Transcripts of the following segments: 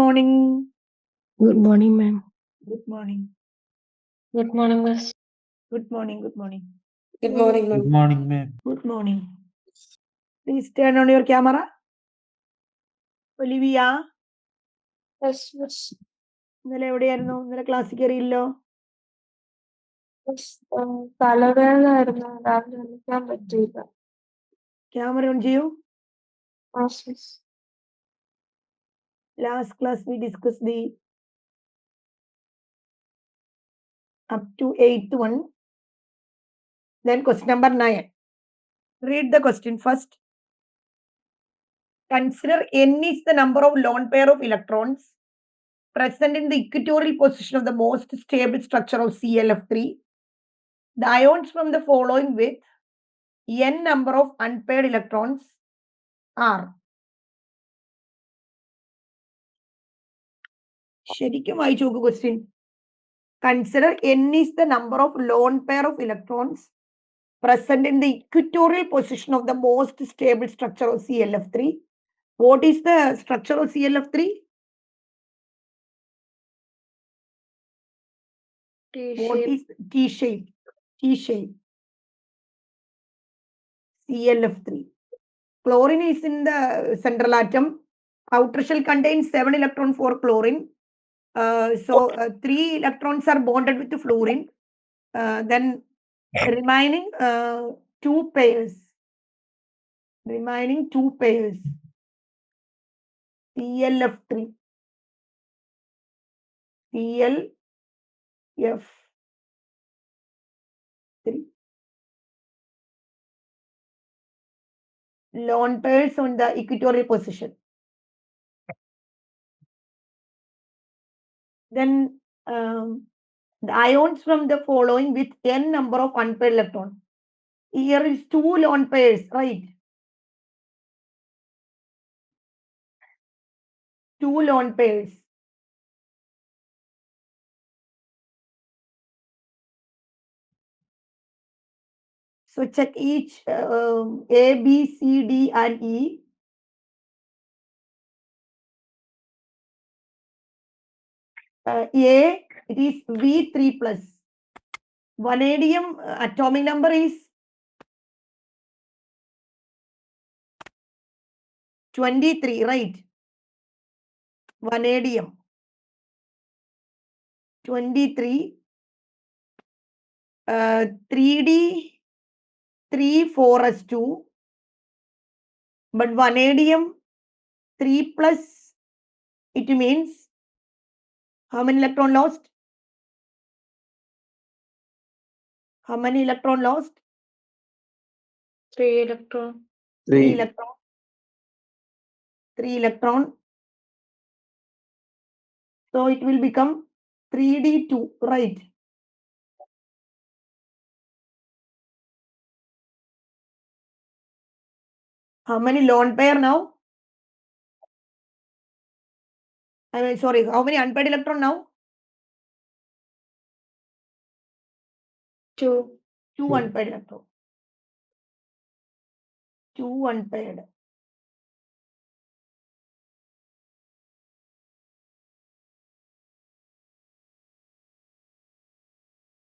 morning. Good morning, ma'am. Good morning. Good morning, miss. Good morning. Good morning. Good morning, Good ma'am. morning, ma'am. Good morning. Please turn on your camera. Olivia, Yes, miss. ഇന്നലെ എവിടെയായിരുന്നു? ഇന്നലെ ക്ലാസ്സിൽ കയറിയില്ലോ? Miss, തലവേദനയായിരുന്നു രാവിലെ എണീക്കാൻ പറ്റിയില്ല. Camera on ചെയ്യൂ. Yes, miss. Last class we discussed the up to 8th one. Then question number 9. Read the question first. Consider n is the number of lone pair of electrons present in the equatorial position of the most stable structure of ClF3. The ions from the following with n number of unpaired electrons are. ശരിക്കും വായിച്ചു നോക്ക് question. Consider n is the number of lone pair of electrons present in the equatorial position of the most stable structure of ClF3. What is the structure of ClF3? What is T-shape? T-shape. ClF3. Chlorine is in the central atom. Outer shell contains 7 electrons for chlorine. So 3 electrons are bonded with the fluorine. Then remaining 2 pairs. Remaining 2 pairs. ClF3. ClF3. Lone pairs on the equatorial position. Then the ions from the following with n number of unpaired electrons. Here is 2 lone pairs, right? 2 lone pairs. So check each A, B, C, D, and E. A, it is V3 plus. Vanadium atomic number is 23, right? Vanadium 23. 3D 3 4s2. But vanadium 3 plus, it means how many electron lost? How many electron lost? 3 electron. 3 electron. 3 electron. So it will become 3D2, right? How many lone pair now? I mean, sorry, how many unpaired electron now? 2. 2 unpaired electron. 2 unpaired.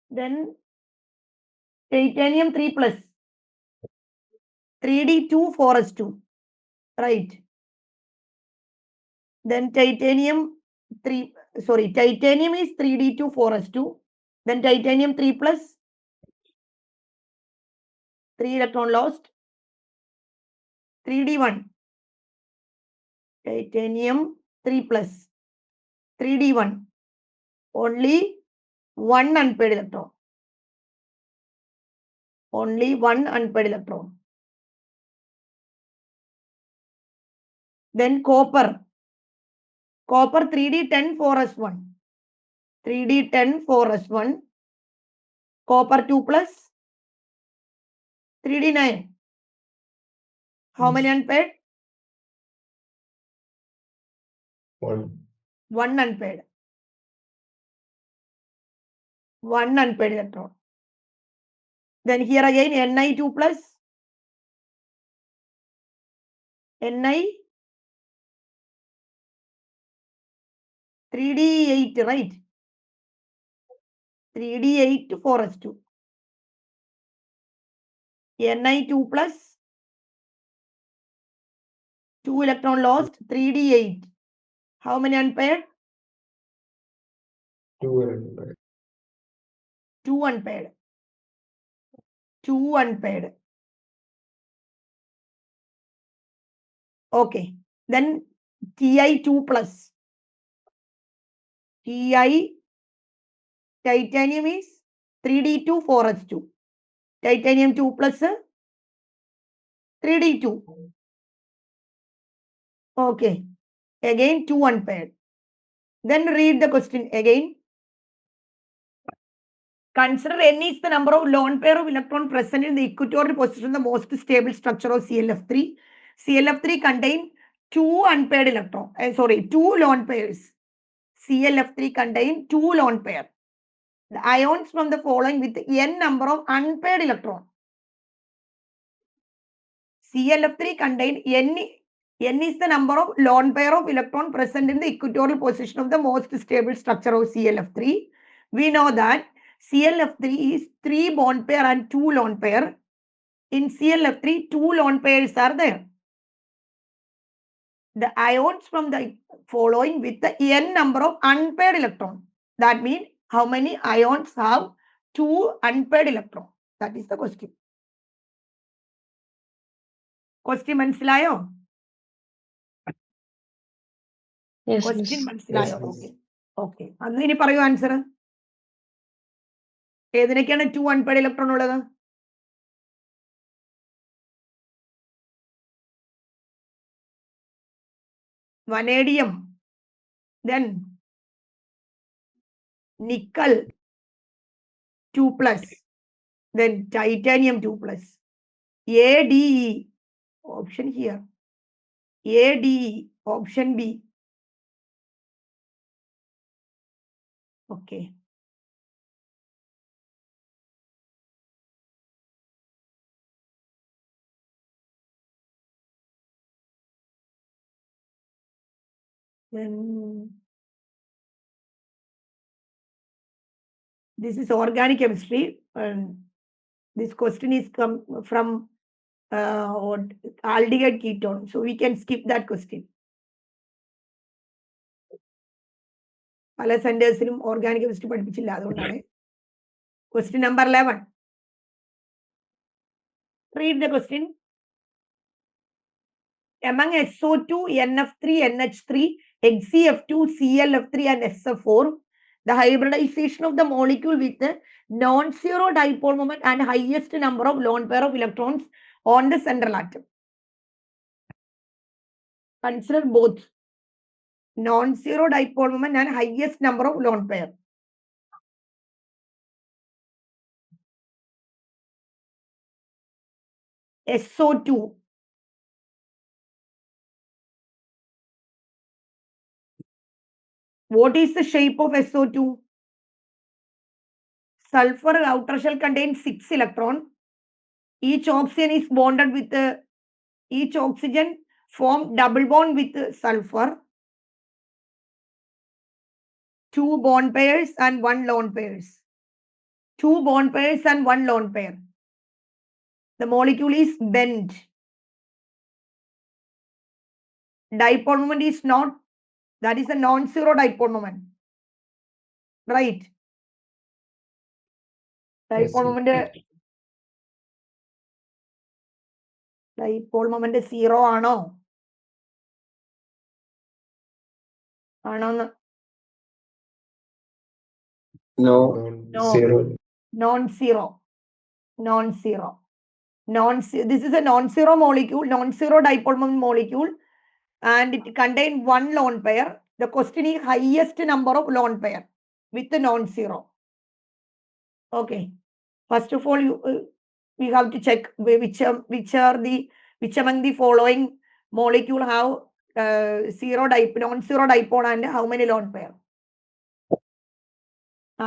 Then titanium 3 plus. 3D2 4s2, right? Then titanium 3, sorry, titanium is 3D2 4s2. Then titanium 3 plus, 3 electron lost. 3D1. Titanium 3 plus. 3D1. Only 1 unpaired electron. Only 1 unpaired electron. Then copper. Copper 3D10 4s1. 3D10 4s1. Copper 2 plus. 3D9. How many unpaired? 1. 1 unpaired. 1 unpaired electron. Then here again Ni2 plus. Ni 3d8, right? 3d8 to 4s2. Ni2 plus 2 electron lost, 3d8. How many unpaired? 2 and 2 unpaired. 2 unpaired. Okay. Then Ti2 plus. Ti titanium is 3d2 4s2. Titanium 2 plus 3d2. Okay. Again 2 unpaired. Then read the question again. Consider N is the number of lone pair of electron present in the equatorial position, the most stable structure of ClF3. ClF3 contain 2 unpaired electron. Two lone pairs. ClF3 contain 2 lone pair. The ions from the following with N number of unpaired electron. ClF3 contain N is the number of lone pair of electron present in the equatorial position of the most stable structure of ClF3. We know that ClF3 is 3 bond pair and 2 lone pair. In ClF3, 2 lone pairs are there. The ions from the following with the N number of unpaired electron. That means how many ions have 2 unpaired electron? That is the question. Question മനസ്സിലായോ? Yes, Question miss. മനസ്സിലായോ? Yes, miss. Okay. Okay. അന്ന് ഇനി പറയൂ answer. ഏതിനൊക്കെയാണ് 2 unpaired electron ഉള്ളത്? Vanadium. Then nickel 2 plus. Then titanium 2 plus. ADE. Option here. ADE. Option B. Okay. Then this is organic chemistry. And this question is come from aldehyde ketone. So we can skip that question. പല സെന്റേഴ്സിലും organic chemistry പഠിപ്പിച്ചില്ല, അതുകൊണ്ടാണ്. Question number 11. Read the question. Among SO2, NF3, NH3, HCF2, ClF3 and SF4, the hybridization of the molecule with the non-zero dipole moment and highest number of lone pair of electrons on the central atom. Consider both non-zero dipole moment and highest number of lone pair. SO2. What is the shape of SO2? Sulfur outer shell contains 6 electrons. Each oxygen is bonded with each oxygen form double bond with sulfur. 2 bond pairs and 1 lone pairs. 2 bond pairs and 1 lone pair. The molecule is bent. Dipole moment is not, that is a non-zero dipole moment. Right? Dipole moment, dipole moment 0 ആണോ? ആണോന്ന്? No. No. Zero. Non-zero. Non-zero. This is a non-zero molecule, non-zero dipole moment molecule, and it contains 1 lone pair. The question is highest number of lone pair with the non-zero. Okay. First of all, we have to check which among the following molecule have non-zero dipole and how many lone pair.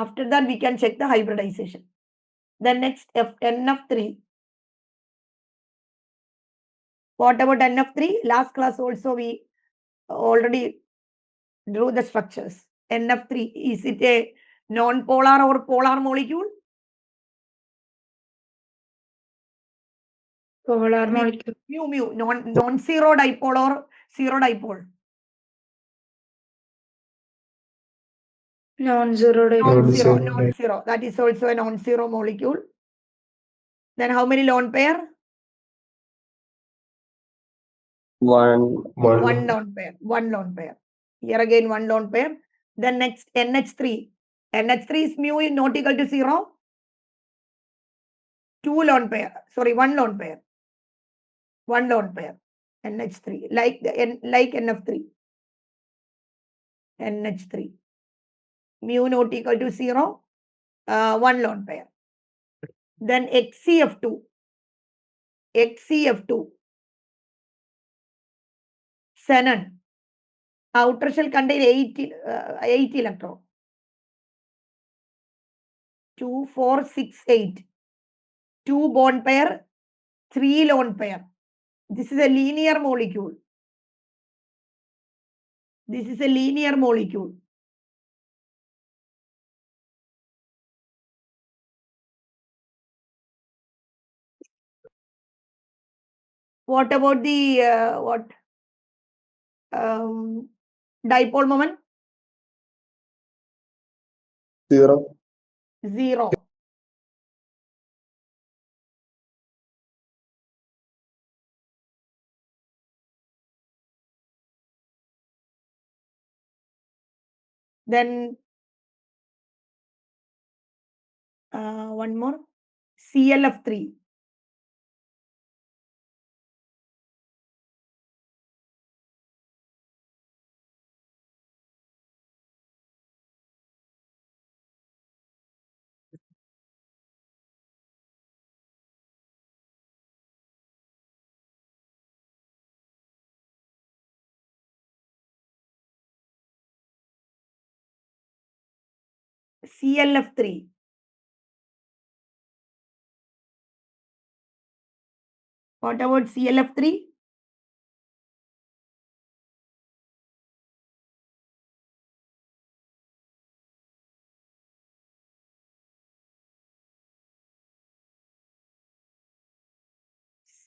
After that, we can check the hybridization. Then next, NF3. What about NF3? Last class also we already drew the structures. NF3, is it a non-polar or polar molecule? Polar molecule. Mu, non-zero dipole or zero dipole? Non-zero dipole. Non-zero, Non-zero non-zero. That is also a non-zero molecule. Then how many lone pair? One. One lone pair. One lone pair. Here again, one lone pair. Then next, NH3. NH3 is mu not equal to 0. Two lone pair. Sorry, one lone pair. One lone pair. NH3. Like NF3. NH3. Mu not equal to 0. One lone pair. Then XCF2. XCF2. Xenon. Outer shell contain 8 electron. 2, 4, 6, 8. 2 bond pair, 3 lone pair. This is a linear molecule. This is a linear molecule. What about the dipole moment? 0. 0. Then one more, CLF3. CLF3. What about CLF3?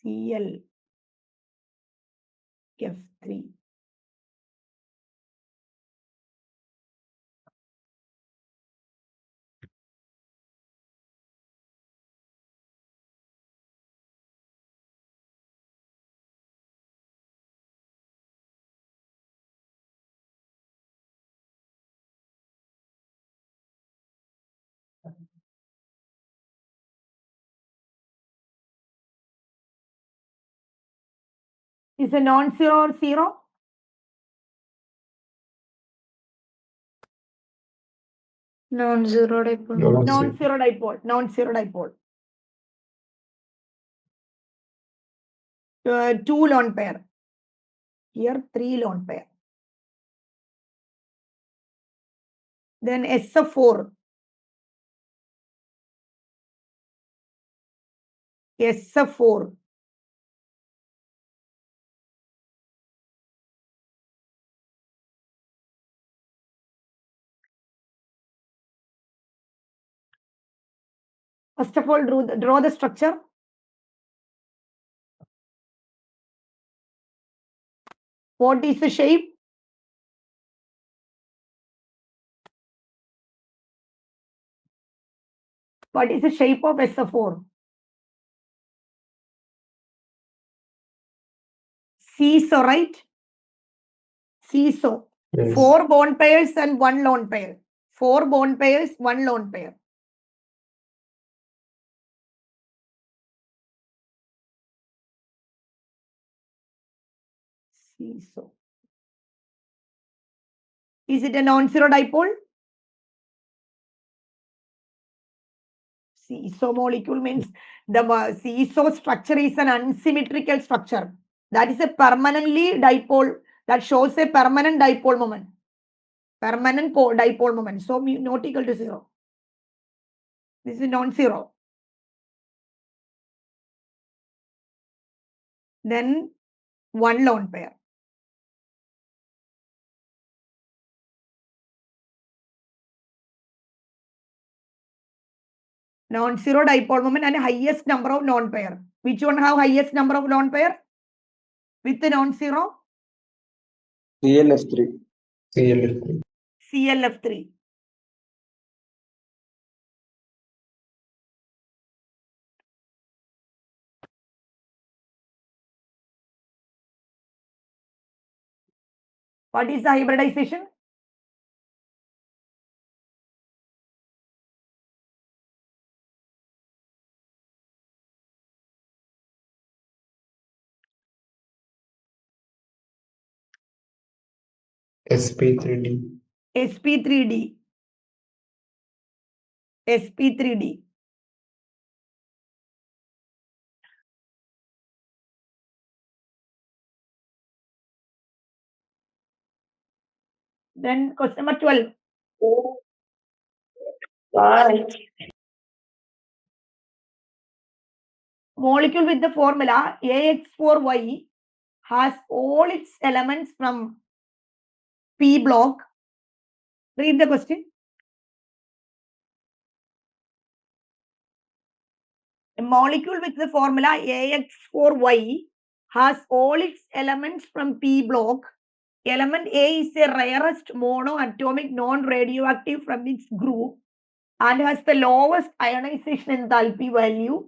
CLF3. Is a non-zero or 0? Non-zero dipole. Non-zero. Non-zero dipole. Non-zero dipole. 2 lone pair. Here 3 lone pair. Then SF4. SF4. First of all, draw the structure. What is the shape? What is the shape of SF4? Seesaw, right? Seesaw. Yes. 4 bond pairs and 1 lone pair. 4 bond pairs, 1 lone pair. Seesaw. Is it a non-zero dipole? Seesaw molecule means the seesaw structure is an unsymmetrical structure. That is a permanently dipole. That shows a permanent dipole moment. Permanent dipole moment. So not equal to 0. This is non-zero. Then 1 lone pair. Non-zero dipole moment and highest number of lone pair. Which one have highest number of lone pair? With the non-zero? CLF3. CLF3. CLF3. What is the hybridization? SP3D. SP3D. SP3D. Then question number 12. Molecule with the formula AX4Y has all its elements from P block. Read the question. A molecule with the formula AX4Y has all its elements from P block. Element A is the rarest monoatomic non-radioactive from its group and has the lowest ionization enthalpy value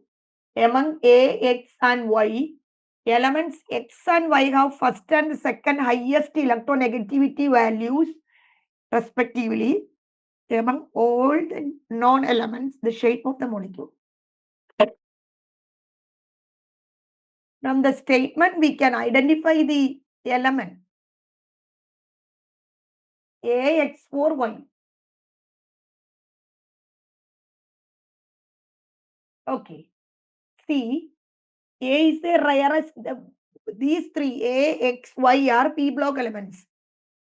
among A, X and Y. Elements X and Y have first and second highest electronegativity values respectively among all the non-elements, the shape of the molecule. From the statement, we can identify the element AX4Y. Okay. See, A is the rarest. These three A, X, Y are P block elements.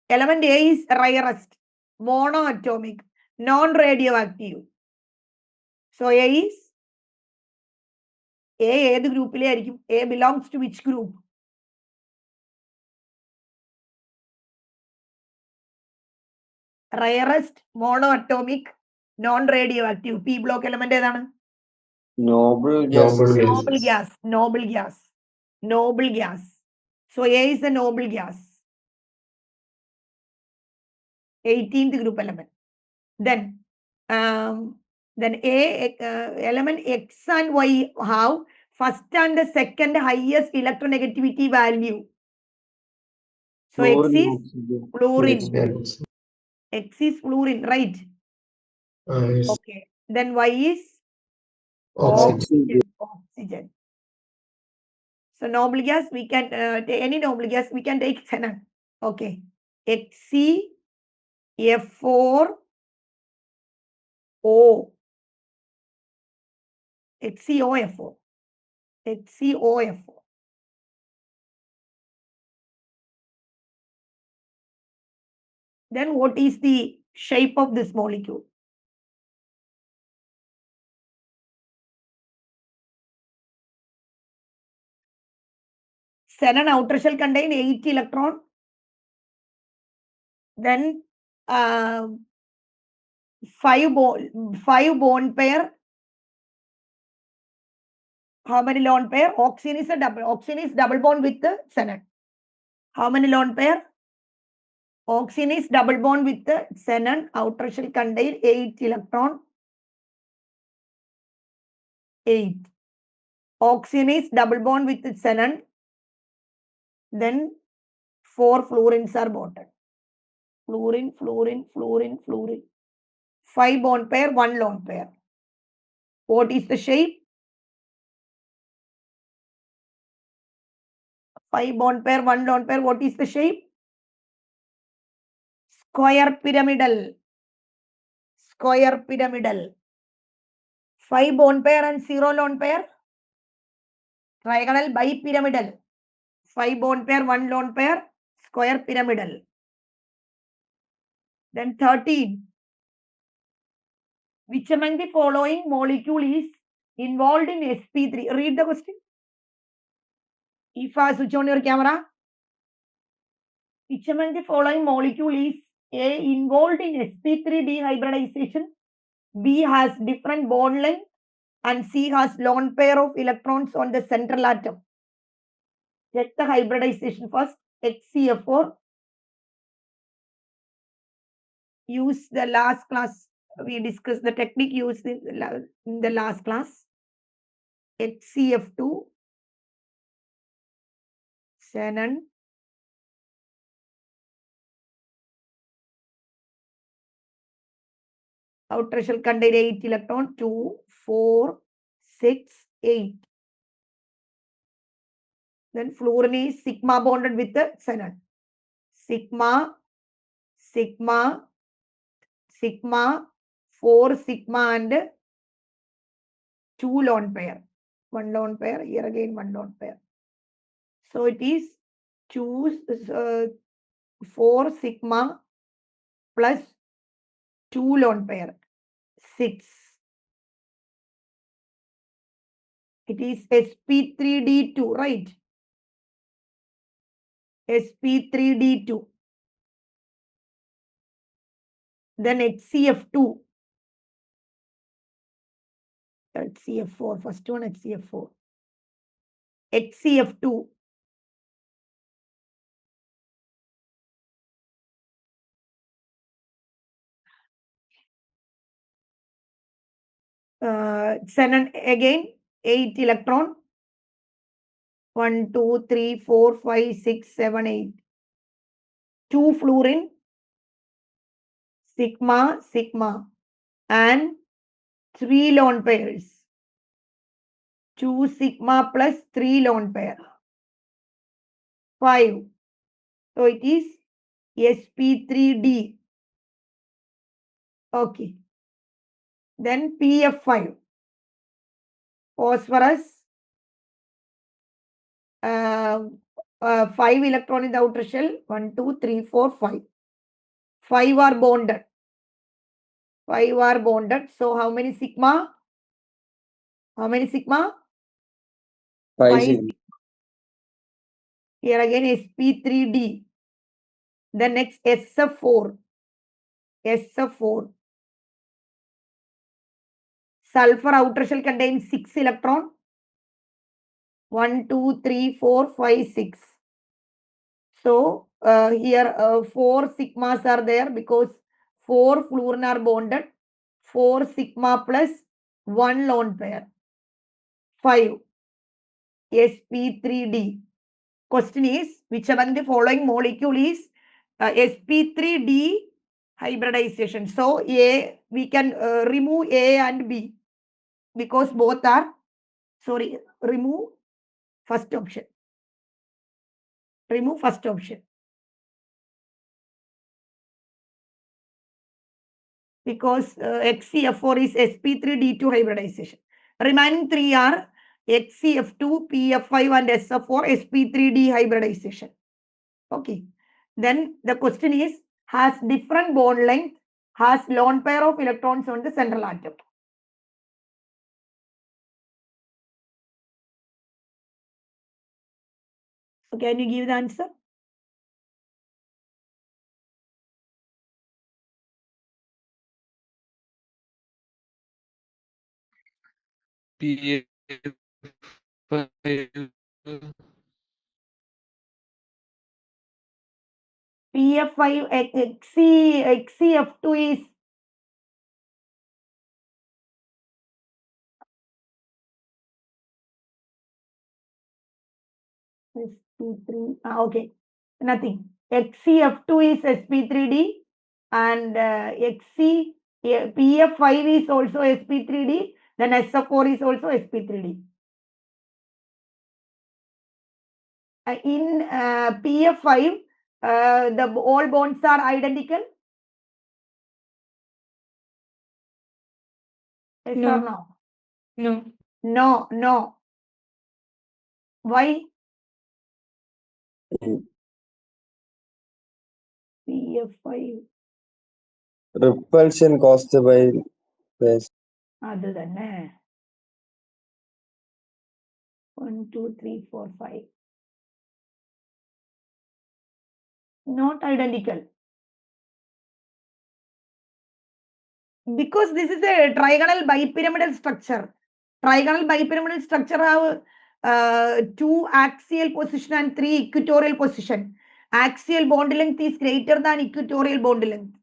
Element A is rarest, monoatomic, non-radioactive. So A is A group. A belongs to which group? Rarest, monoatomic, non-radioactive. P block element ഏതാണ്? Noble gas. Noble gas. Noble gas. Noble gas. So A is a noble gas. 18th group element. Then A element X and Y have first and the second highest electronegativity value. So X is Oxygen. fluorine. Yes. X is fluorine, right? Yes. Okay. Then Y is Oxygen. Oxygen. So noble gas, we can take any noble gas, we can take xenon. Okay. HCF4O. HCOFO. HCOFO. Then what is the shape of this molecule? Xenon outer shell contain 8 electron. Then 5 bond pair. How many lone pair? Oxygen is a double. Oxygen is double bond with the xenon. How many lone pair? Oxygen is double bond with the xenon. Outer shell contain 8 electron. 8. Oxygen is double bond with the xenon. Then 4 fluorines are bonded. Fluorine, fluorine, fluorine, fluorine. 5 bond pair, 1 lone pair. What is the shape? 5 bond pair, 1 lone pair. What is the shape? Square pyramidal. Square pyramidal. 5 bond pair and 0 lone pair. Trigonal bipyramidal. 5 bond pair, 1 lone pair. Square pyramidal. Then 13. Which among the following molecule is involved in sp3? Read the question. Ifa, switch on your camera. Which among the following molecule is A involved in sp3 dehybridization? B has different bond length. and C has lone pair of electrons on the central atom. Check the hybridization first. HCF4. Use the last class. We discussed the technique used in the last class. HCF2. Xenon. Outer shell contain 8 electron. 2, 4, 6, 8. Then fluorine is sigma bonded with the xenon. Sigma, sigma, sigma, 4 sigma and 2 lone pair. 1 lone pair, here again 1 lone pair. So it is 4 sigma plus 2 lone pair, 6. It is sp3d2, right? sp3d2. Then HCF2. HCF4, first one HCF4. HCF2. Xenon again, 8 electron. 1, 2, 3, 4, 5, 6, 7, 8. 2 fluorine, sigma, sigma, and 3 lone pairs. 2 sigma plus 3 lone pair. 5. So it is sp3d. Okay. Then pf5. Phosphorus. 5 electron in the outer shell. 1, 2, 3, 4, 5. 5 are bonded. 5 are bonded. So how many sigma? How many sigma? 5 5. sigma. Here again sp3d. Then next SF4. SF4. Sulfur outer shell contains 6 electron. 1, 2, 3, 4, 5, 6. So here 4 sigmas are there because 4 fluorine are bonded. 4 sigma plus 1 lone pair. 5. sp3d. Question is, which among the following molecule is sp3d hybridization? So we can remove A and B because both are, sorry, remove first option. Remove first option. Because HCF4 is sp3d2 hybridization. Remaining 3 are HCF2, PF5 and SF4 sp3d hybridization. Okay. Then the question is, has different bond length, has lone pair of electrons on the central atom. So can you give the answer? PF5, HCF2 is sp3. Okay, nothing. HCF2 is sp3d and PF5 is also sp3d. Then SF4 is also sp3d. In PF5, all bonds are identical. Yes No. or no? No. No, no. Why? PF5. Repulsion caused by base. അത് തന്നെ 1, 2, 3, 4, 5. Not identical. Because this is a trigonal bipyramidal structure. Trigonal bipyramidal structure have 2 axial position and 3 equatorial position. Axial bond length is greater than equatorial bond length.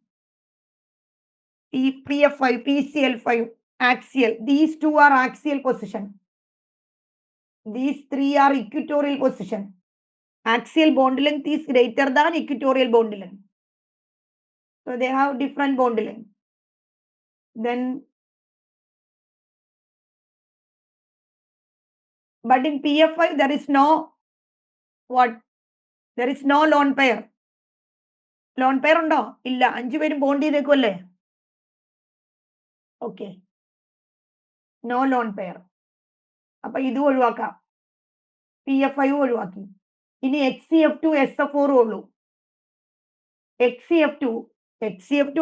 PF5, PCL5, axial. These 2 are axial position. These 3 are equatorial position. Axial bond length is greater than equatorial bond length. So they have different bond length. Then, but in PF5 there is no what? There is no lone pair. Lone pair undo? Illa. 5 പേരും bond ചെയ്തേക്കുമല്ലേ? Okay. No lone pair. അപ്പൊ ഇത് ഒഴിവാക്കാം. PF5 ഒഴിവാക്കി. ഇനി HCF2, SF4 ഉള്ളൂ. HCF2,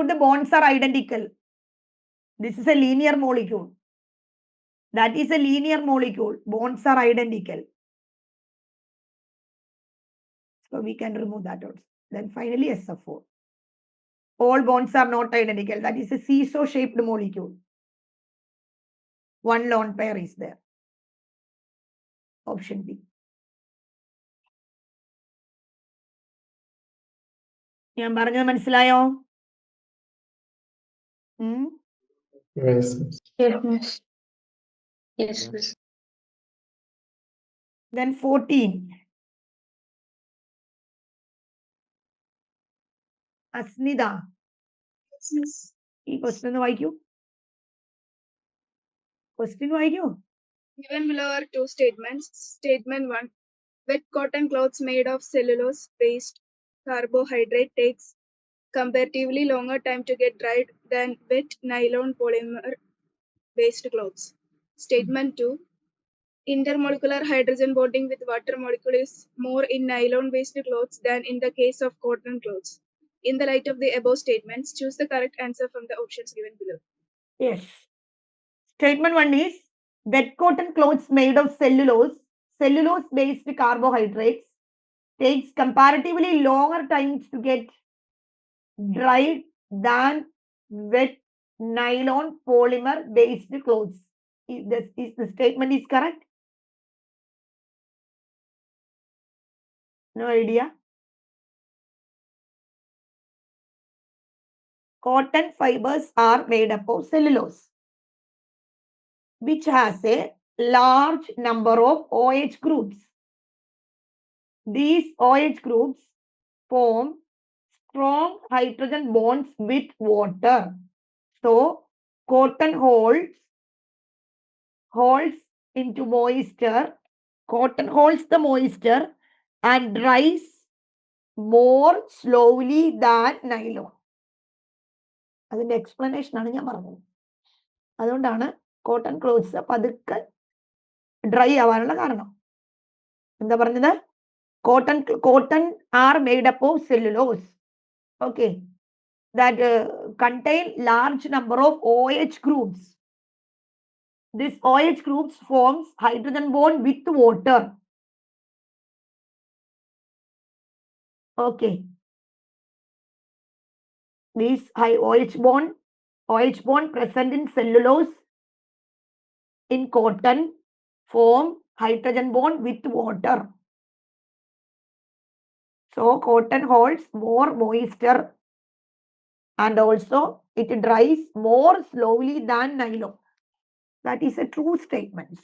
the bonds are identical. This is a linear molecule. That is a linear molecule. Bonds are identical. So we can remove that also. Then finally SF4. All bonds are not identical. That is a seesaw-shaped molecule. One lone pair is there. Option B. ഞാൻ പറഞ്ഞത് മനസ്സിലായോ? Yes. Yes, miss. Yes, miss. Then 14. അസ്നിത, ഈ question ഒന്ന് വായിക്കൂ. Question വായിക്കൂ. Given below are 2 statements. Statement 1. Wet cotton cloths made of cellulose-based carbohydrate takes comparatively longer time to get dried than wet nylon polymer-based clothes. Statement 2. Intermolecular hydrogen bonding with water molecule is more in nylon-based clothes than in the case of cotton clothes. In the light of the above statements, choose the correct answer from the options given below. Yes. Statement 1 is wet cotton clothes made of cellulose-based carbohydrates takes comparatively longer times to get dried than wet nylon polymer-based clothes. Is the statement is correct? No idea. Cotton fibers are made up of cellulose, which has a large number of OH groups. These OH groups form strong hydrogen bonds with water. So, cotton holds into moisture. Cotton holds the moisture and dries more slowly than nylon. അതിന്റെ explanation ആണ് ഞാൻ പറഞ്ഞത്. അതുകൊണ്ടാണ് cotton clothes പതുക്കെ dry ആവാനുള്ള കാരണം. എന്താ പറഞ്ഞത്? Cotton are made up of cellulose. Okay. That contain large number of OH groups. This OH groups forms hydrogen bond with water. Okay. This OH bond present in cellulose in cotton form hydrogen bond with water. So cotton holds more moisture and also it dries more slowly than nylon. That is a true statement.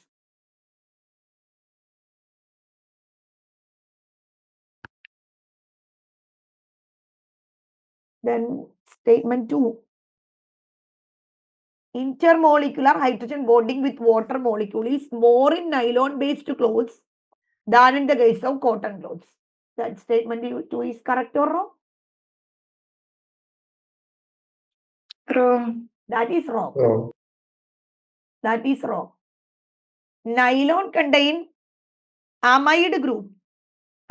Then statement 2. Intermolecular hydrogen bonding with water molecule is more in nylon-based clothes than in the case of cotton clothes. That statement 2 is correct or wrong? Wrong. That is wrong. Wrong. That is wrong. Nylon contain amide group.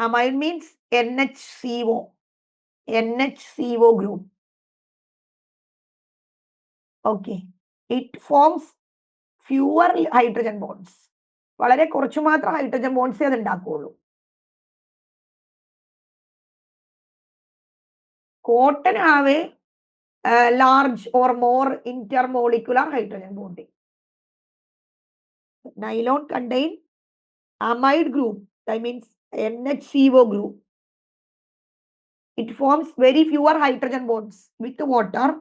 Amide means NHCO. NHCO group. Okay. It forms fewer hydrogen bonds. വളരെ കുറച്ചു മാത്രം hydrogen ബോൺസേ അത് ഉണ്ടാക്കുകയുള്ളൂ. Cotton have a large or more intermolecular hydrogen bonding. Nylon contain amide group, that means NHCO group. It forms very fewer hydrogen bonds with water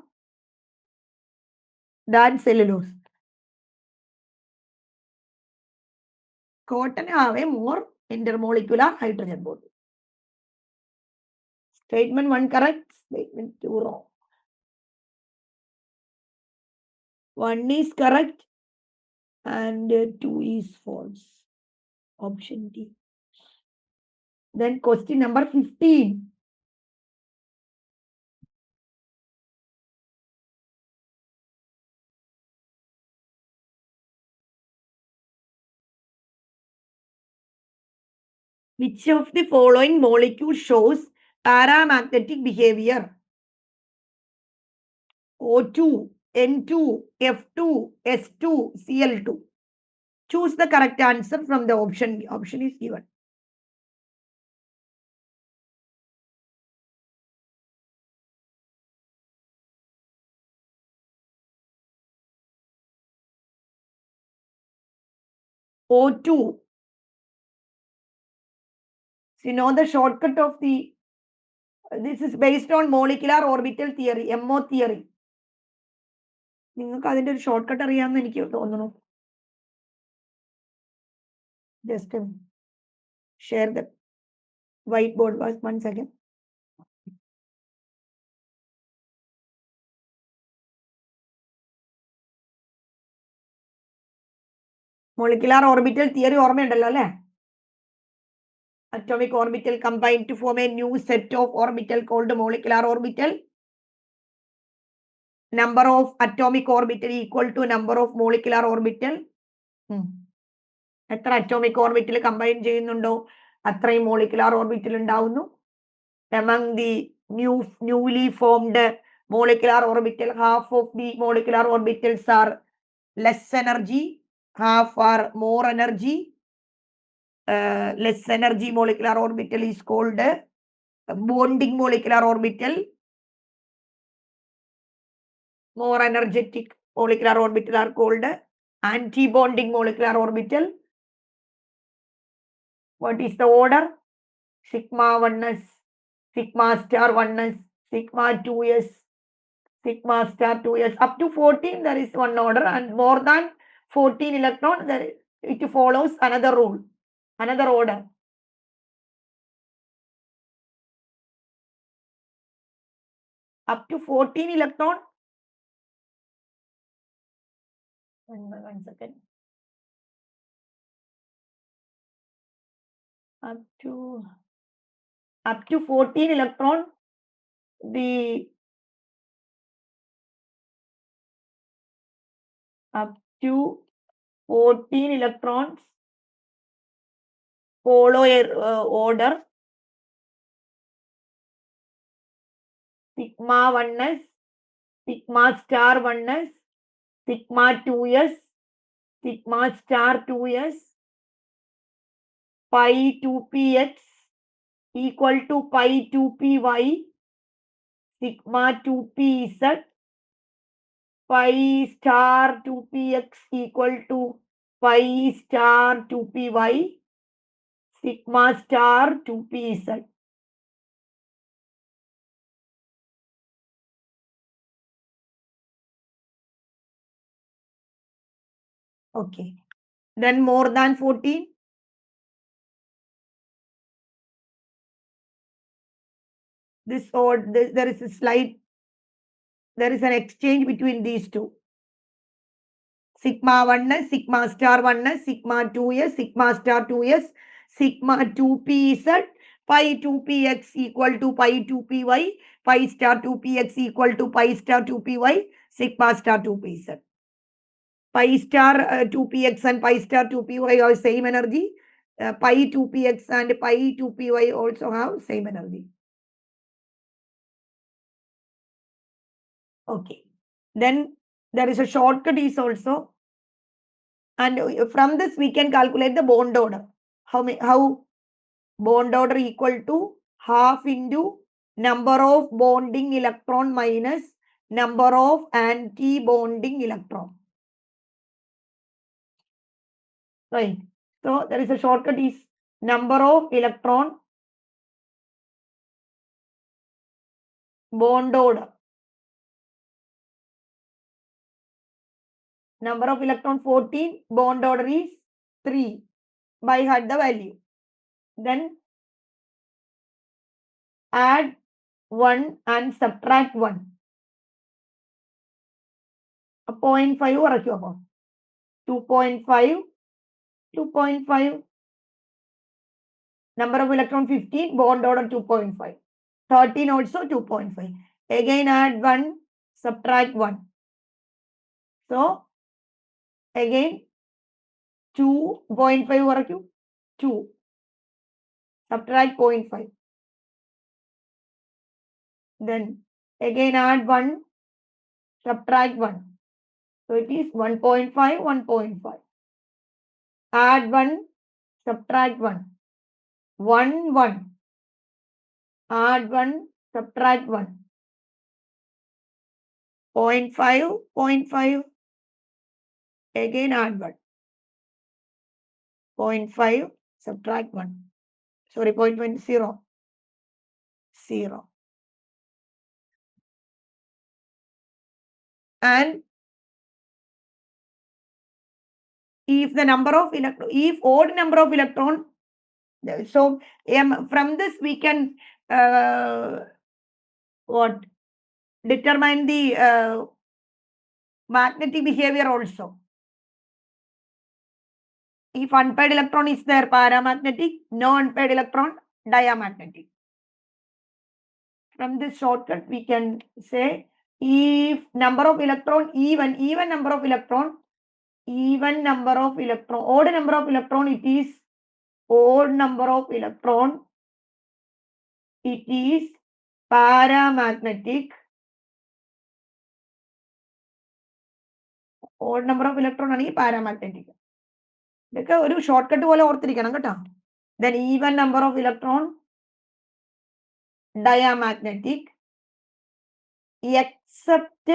than cellulose. Cotton have a more intermolecular hydrogen bond. Statement 1 correct, statement 2 wrong. 1 is correct and 2 is false. Option D. Then question number 15. Which of the following molecule shows paramagnetic behavior? O2, N2, F2, S2, Cl2. Choose the correct answer from the option. Option is given. O2. So you know the shortcut of the, this is based on molecular orbital theory, MO theory. നിങ്ങൾക്ക് അതിന്റെ ഒരു short cut അറിയാമെന്ന് എനിക്ക് തോന്നുന്നു. Just share the whiteboard. 1 second. Molecular orbital theory ഓർമ്മയുണ്ടല്ലോ അല്ലേ? Atomic orbital combine to form a new set of orbital called molecular orbital. Number of atomic orbital equal to number of molecular orbital. എത്ര atomic orbital combine ചെയ്യുന്നുണ്ടോ അത്രയും molecular orbital ഉണ്ടാവുന്നു. Among the newly formed molecular orbital, half of the molecular orbitals are less energy, half are more energy. Less energy molecular orbital is called bonding molecular orbital. More energetic molecular orbital are called anti-bonding molecular orbital. What is the order? Sigma 1s, sigma star 1s, sigma 2s, sigma star 2s. Up to 14 there is one order, and more than 14 electrons there it follows another rule, another order. Up to 14 electron. 1 second. Up to 14 electron, up to 14 electrons follow a order. Sigma 1s, sigma star 1s, sigma 2s, sigma star 2s, pi 2px equal to pi 2py, sigma 2pz, pi star 2px equal to pi star 2py, sigma star 2pz. Okay. Then more than 14. There is a slide. There is an exchange between these two. Sigma 1s, sigma star 1s, sigma 2s, sigma star 2s, sigma 2pz, pi 2px equal to pi 2py, pi star 2px equal to pi star 2py, sigma star 2pz. Pi star 2px and pi star 2py have same energy. Pi 2px and pi 2py also have same energy. Okay. Then there is a shortcut is also, and from this we can calculate the bond order. How bond order equal to half into number of bonding electron minus number of anti-bonding electron. Right. So there is a shortcut is number of electron bond order. Number of electron 14, bond order is 3. By heart the value. Then add 1 and subtract 1. 0.5 കുറയ്ക്കും അപ്പോൾ 2.5, 2.5. Number of electron 15, bond order 2.5. 13 also 2.5. Again add 1, subtract 1. So again 2.5 കുറയ്ക്കും 2. Subtract 0.5. Then again add 1, subtract 1. So it is 1.5, 1.5. Add 1, subtract 1. 1, 1. Add 1, subtract 1. 0.5, 0.5. Again add 1. 0.5, subtract 1. Sorry, 0.1, 0. 0. And if the number of electron, if odd number of electron, so from this we can what determine the magnetic behavior also. If unpaired electron is there, paramagnetic. No unpaired electron, diamagnetic. From this shortcut we can say if number of electron even number of electron, even number of electron, odd number of electron, it is odd number of electron, it is paramagnetic. Odd number of electron ആണ് ഈ paramagnetic. ഇതൊക്കെ ഒരു shortcut പോലെ ഓർത്തിരിക്കണം കേട്ടോ. Then even number of electron, diamagnetic, except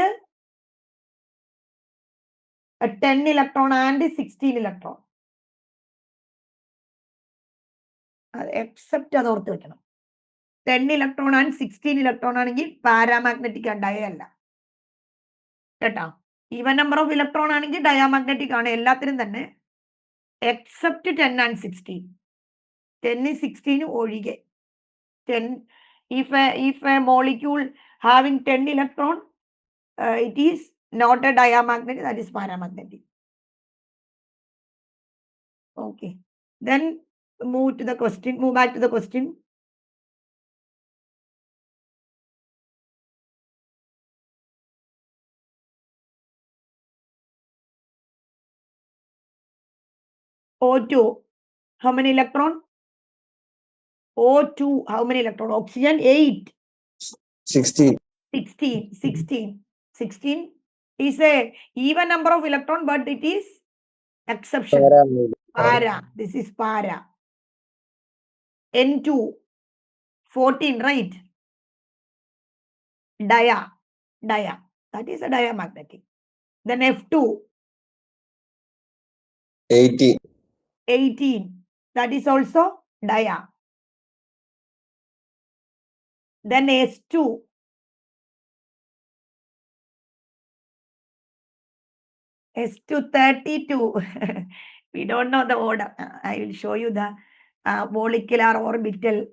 a 10 electron and 16 electron. Except അത് ഓർത്ത് വെക്കണം. 10 electron and 16 electron ആണെങ്കിൽ പാരാമാഗ്നറ്റിക് ഡയല്ല കേട്ടോ. ഈവൻ നമ്പർ ഓഫ് ഇലക്ട്രോൺ ആണെങ്കിൽ ഡയാമാഗ്നറ്റിക് ആണ് എല്ലാത്തിനും തന്നെ, എക്സെപ്റ്റ് 10 and 16. 10, 16 ഒഴികെ. 10 if a molecule having 10 electron, it is not a diamagnetic, that is paramagnetic. Okay, then move back to the question. O2, how many electron? O2, how many electron? Oxygen 8. 16. 16 is a even number of electron, but it is exception. Para. This is para. N2, 14, right? Dia. That is a diamagnetic. Then F2, 18. That is also dia. Then S2, 32. We don't know the order. I will show you the molecular orbital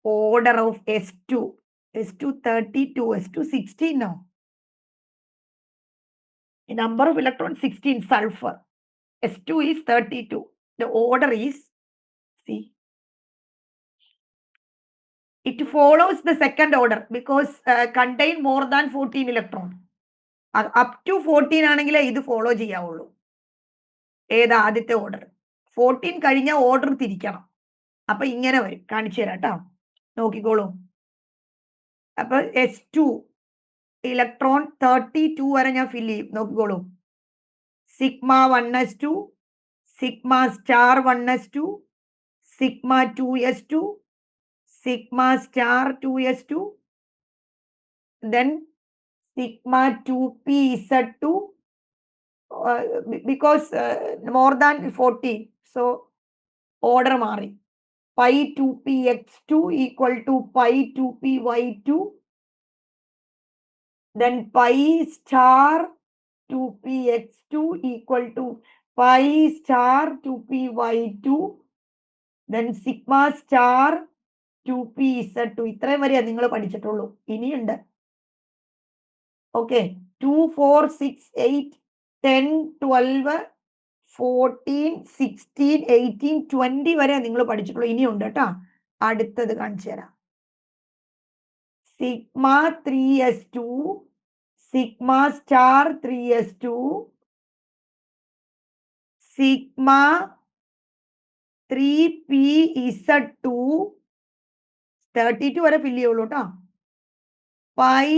order of S2. S2 32, S2 16 now. The number of electrons 16, sulfur. S2 is 32. The order is, see, it follows the second order because contain more than 14 electron. Up to 14 ആണെങ്കിൽ ഇത് follow ചെയ്യാവുള്ളൂ. ഏതാ ആദ്യത്തെ order? 14 കഴിഞ്ഞ order തിരിക്കണം. അപ്പൊ ഇങ്ങനെ വരും, കാണിച്ചു തരാം കേട്ടോ, നോക്കിക്കോളൂ. അപ്പൊ S2 ഇലക്ട്രോൺ 32 വരെ ഞാൻ ഫില്ല് ചെയ്യും, നോക്കിക്കോളൂ. Sigma 1s2, sigma star 1s2, sigma 2s2, sigma star 2s2, then sigma 2p z2, because more than 14. So order mari. Pi 2p x2 equal to pi 2p y2. Then pi star 2p x2 equal to pi star 2p y2. Then sigma star 2p z2. ഇത്രയും വരെയാ നിങ്ങൾ പഠിച്ചിട്ടുള്ളൂ. ഇനിയുണ്ട്. Okay. 2, 4, 6, 8, 10, 12, 14, 16, 18, 20 വരെ നിങ്ങൾ പഠിച്ചിട്ടുള്ളൂ. ഇനിയുണ്ട് കേട്ടോ. അടുത്തത് കാണിച്ചു തരാം. Sigma 3s2, sigma star 3s2, sigma 3pz2, 32 വരെ ഫില്ല് ചെയ്യുള്ളൂ കേട്ടോ. Pi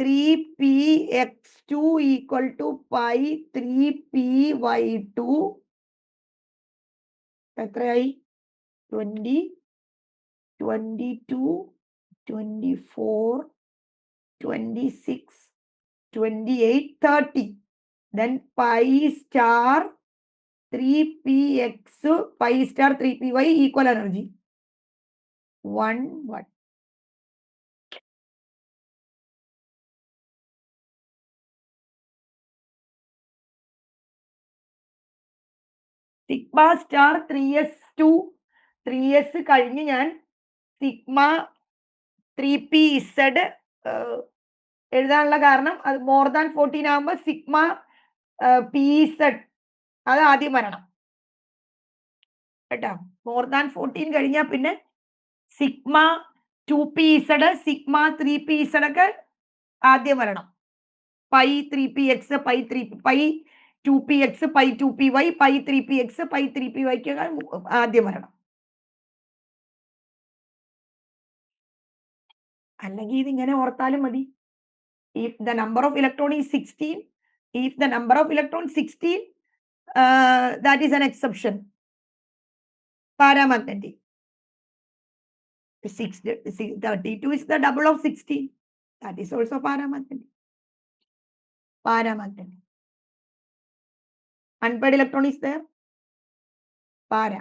3px2 equal to pi 3py2. എത്രയായി? 20, 22, 24, 26, 28, 30. Then pi star 3px, pi star 3py equal energy. 1, 1. Sigma star 3s2, 3s കഴിഞ്ഞ് ഞാൻ സിഗ്മ 3pz എഴുതാനുള്ള കാരണം അത് മോർ ദാൻ 14 ആകുമ്പോൾ സിഗ്മ pz അത് ആദ്യം വരണം കേട്ടോ. മോർ ദാൻ 14 കഴിഞ്ഞാൽ പിന്നെ സിഗ്മ 2pz, സിഗ്മ 3pz ഒക്കെ ആദ്യം വരണം. Pi 3px, pi 2px, pi 2py, pi 3px, pi 3py ആദ്യം വരണം. അല്ലെങ്കിൽ ഇതിങ്ങനെ ഓർത്താലും മതി. If the number of electron is 16, if the number of electron 16, that is an exception. Paramagnetic. 32 is the double of 16. That is also paramagnetic. Paramagnetic. Unpaired electron is there. Para.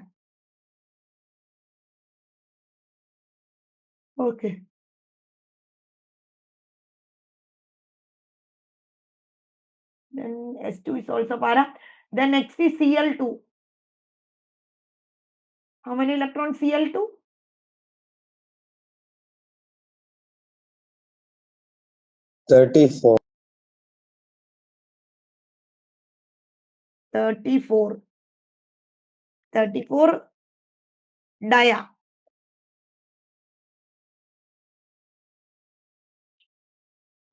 Okay. Then S2 is also para. Then next is Cl2. How many electrons Cl2? 34. 34. 34 dia.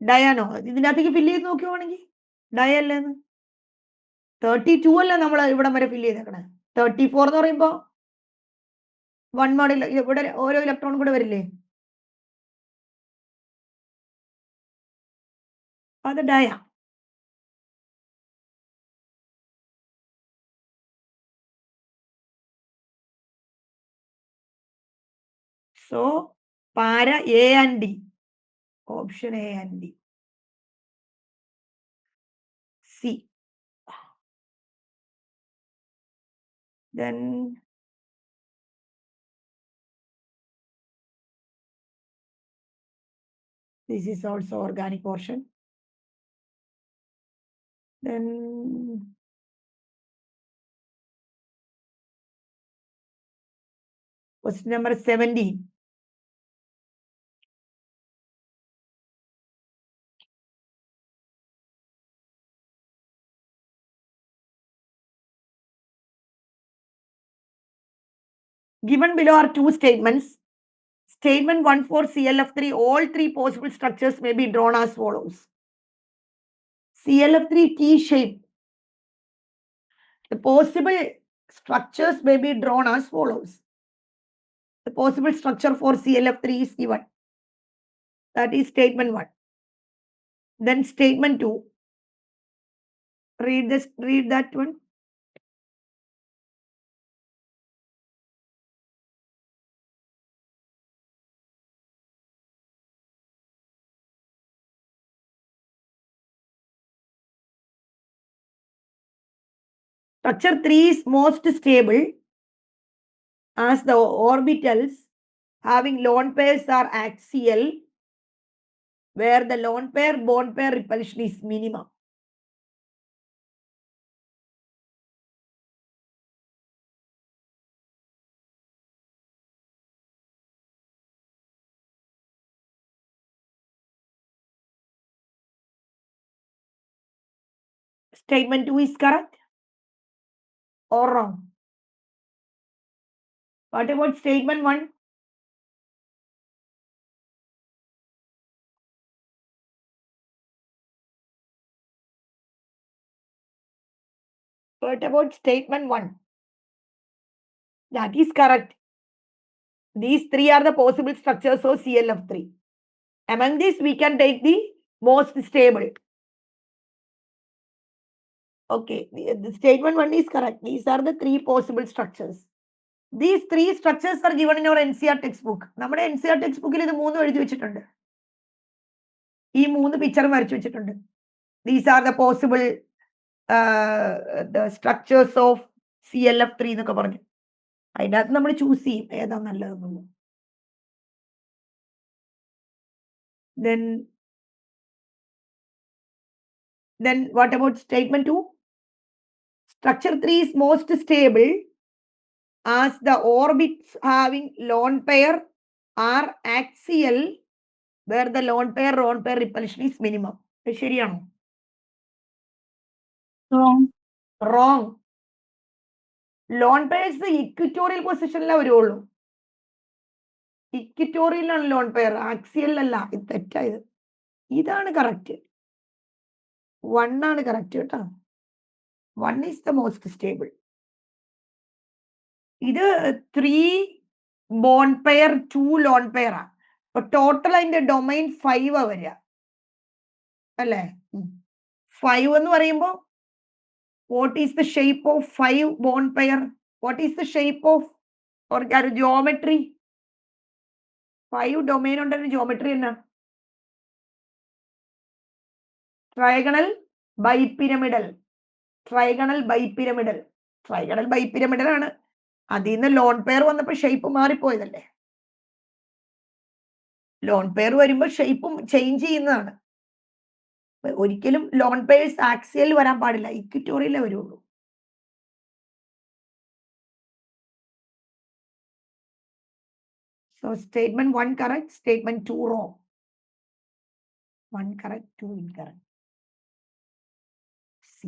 ഡയാനോ ഇതിനകത്തേക്ക് fill ചെയ്ത് നോക്കുവാണെങ്കിൽ ഡയ അല്ലേന്ന് 32 അല്ല നമ്മൾ ഇവിടം വരെ fill ചെയ്തേക്കണേ. 34 എന്ന് പറയുമ്പോ 1 മോഡിൽ ഇവിടെ ഓരോ ഇലക്ട്രോൺ കൂടെ വരില്ലേ, അത് ഡയ. സോ പാര A and D, option A and D. C. Then this is also organic portion. Then question number 17. Given below are two statements. Statement 1 for ClF3, all three possible structures may be drawn as follows. ClF3 T-shape. The possible structures may be drawn as follows. The possible structure for ClF3 is given. That is statement 1. Then statement 2. Read that one. Structure 3 is most stable as the orbitals having lone pairs are axial, where the lone pair bond pair repulsion is minimum. Statement 2 is correct or wrong? What about statement 1? What about statement 1? That is correct. These three are the possible structures of ClF3. Among these, we can take the most stable. Okay, the statement 1 is correct. These are the three possible structures. These three structures are given in our NCR textbook. നമ്മുടെ NCR textbookil ഇത് മൂന്നും എഴുതി വെച്ചിട്ടുണ്ട്. ഈ മൂന്ന് picture വരച്ചു വെച്ചിട്ടുണ്ട്. These are the possible the structures of ClF3 എന്നൊക്കെ പറഞ്ഞു. അതിനകത്ത് നമ്മൾ ചൂസ് ചെയ്യും ഏതാ നല്ലതെന്നുള്ളത്. Then what about statement 2? Structure 3 is most stable as the orbits having lone pair are axial, where the lone pair repulsion is minimum. ശരിയാണോ? Wrong. Wrong. Lone pairs equatorial പൊസിഷനിലേ വരുള്ളൂ. ഇക്വിറ്റോറിയലാണ് lone pair, ആക്സിയലല്ല. ഇത് തെറ്റായത്. ഇതാണ് correct. 1 ആണ് correct കേട്ടോ. 1 is the most stable. ഇത് 3 bond pair 2 lone pair ആ. അപ്പൊ total അതിന്റെ ഡൊമൈൻ 5 ആ വരിക അല്ലേ? 5 എന്ന് പറയുമ്പോൾ what is the shape of 5 bond pair? What is the shape of or geometry? 5 domain ഉണ്ടെങ്കിൽ geometry എന്നാ? Trigonal bipyramidal. Trigonal bipyramidal. Trigonal bipyramidal ആണ്. അതിൽ നിന്ന് ലോൺ പെയർ വന്നപ്പോൾ ഷേപ്പ് മാറിപ്പോയതല്ലേ? ലോൺ പെയർ വരുമ്പോൾ ഷേപ്പും ചേഞ്ച് ചെയ്യുന്നതാണ്. ഒരിക്കലും ലോൺ പെയർസ് ആക്സിയൽ വരാൻ പാടില്ല, ഇക്വിറ്റോറിയലേ വരുള്ളൂ. So statement 1 correct, statement 2 wrong. 1 correct, 2 incorrect. C.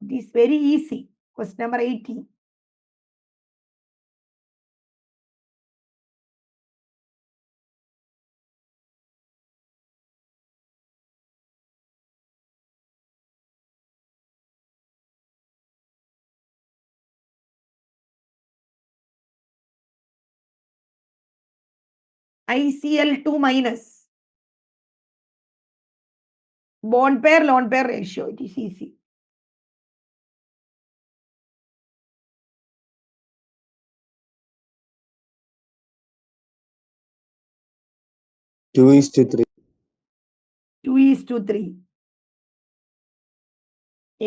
It is very easy. Question number 18. ICl2 minus. Bond pair, lone pair ratio. It is easy. Two is to three. 2:3.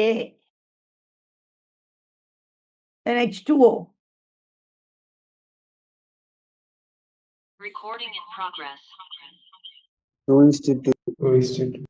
A. Then H2O. Recording in progress. Two is to two. 2:2.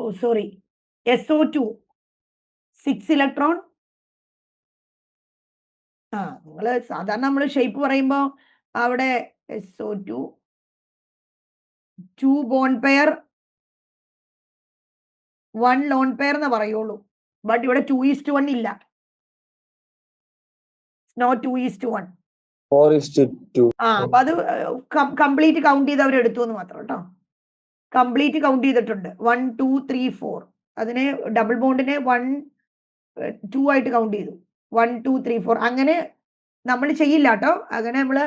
Oh, sorry. SO2 6 electron. നിങ്ങൾ സാധാരണ നമ്മൾ shape പറയുമ്പോൾ അവിടെ SO2 2 bond pair 1 lone pair എന്ന് പറയുള്ളൂ. But ഇവിടെ 2:1 ഇല്ല. No 2:1. 4:2. അപ്പൊ അത് കംപ്ലീറ്റ് കൗണ്ട് ചെയ്ത് അവർ എടുത്തു എന്ന് മാത്രം കേട്ടോ. കംപ്ലീറ്റ് കൗണ്ട് ചെയ്തിട്ടുണ്ട് 1 2 3 4. അതിനെ ഡബിൾ ബോണ്ടിനെ 1 2 ആയിട്ട് കൗണ്ട് ചെയ്തു. 1 2 3 4 അങ്ങനെ നമ്മൾ ചെയ്യില്ല കേട്ടോ. അങ്ങനെ നമ്മള്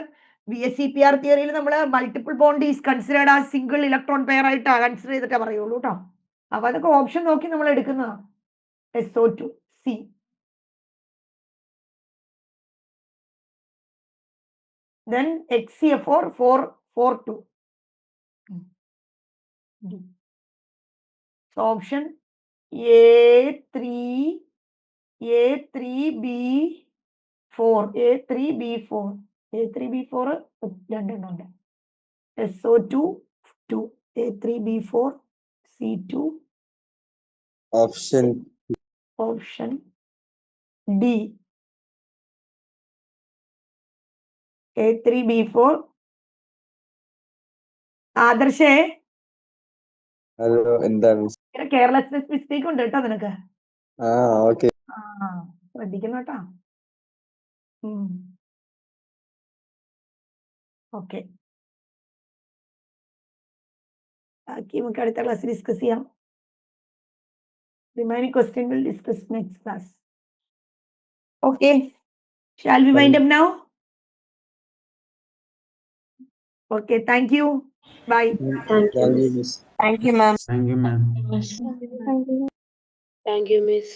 VSEPR തിയറിയിൽ നമ്മൾ മൾട്ടിപ്പിൾ ബോണ്ട് ഈസ് കൺസിഡേർഡ് ആ സിംഗിൾ ഇലക്ട്രോൺ പെയർ ആയിട്ട് കൺസിഡർ ചെയ്തിട്ടേ പറയുള്ളൂ കേട്ടോ. അപ്പൊ അതൊക്കെ ഓപ്ഷൻ നോക്കി നമ്മൾ എടുക്കുന്നതാണ്. SO2 C. Then HCl4 4 4 2. So option A3B4 A3B4 A3B4 രണ്ടെണ്ണമുണ്ട്. SO2 2 A3B4 C2 Option D A3B4. ആദർശേ ഹലോ എന്താ മിസ്? കെയർലെസ്നെസ് മിസ്റ്റേക്ക് ഉണ്ട് കേട്ടോ നിനക്ക്. ഓക്കെ. ശ്രദ്ധിക്കണം കേട്ടോ. ഓക്കെ, ബാക്കി നമുക്ക് അടുത്ത ക്ലാസ് ഡിസ്കസ് ചെയ്യാം. Remaining question will discuss next class. Okay, shall we wind up now? Okay, thank you. Bye. Thank you, miss. Thank you, ma'am. Thank you, ma'am. Thank you, miss.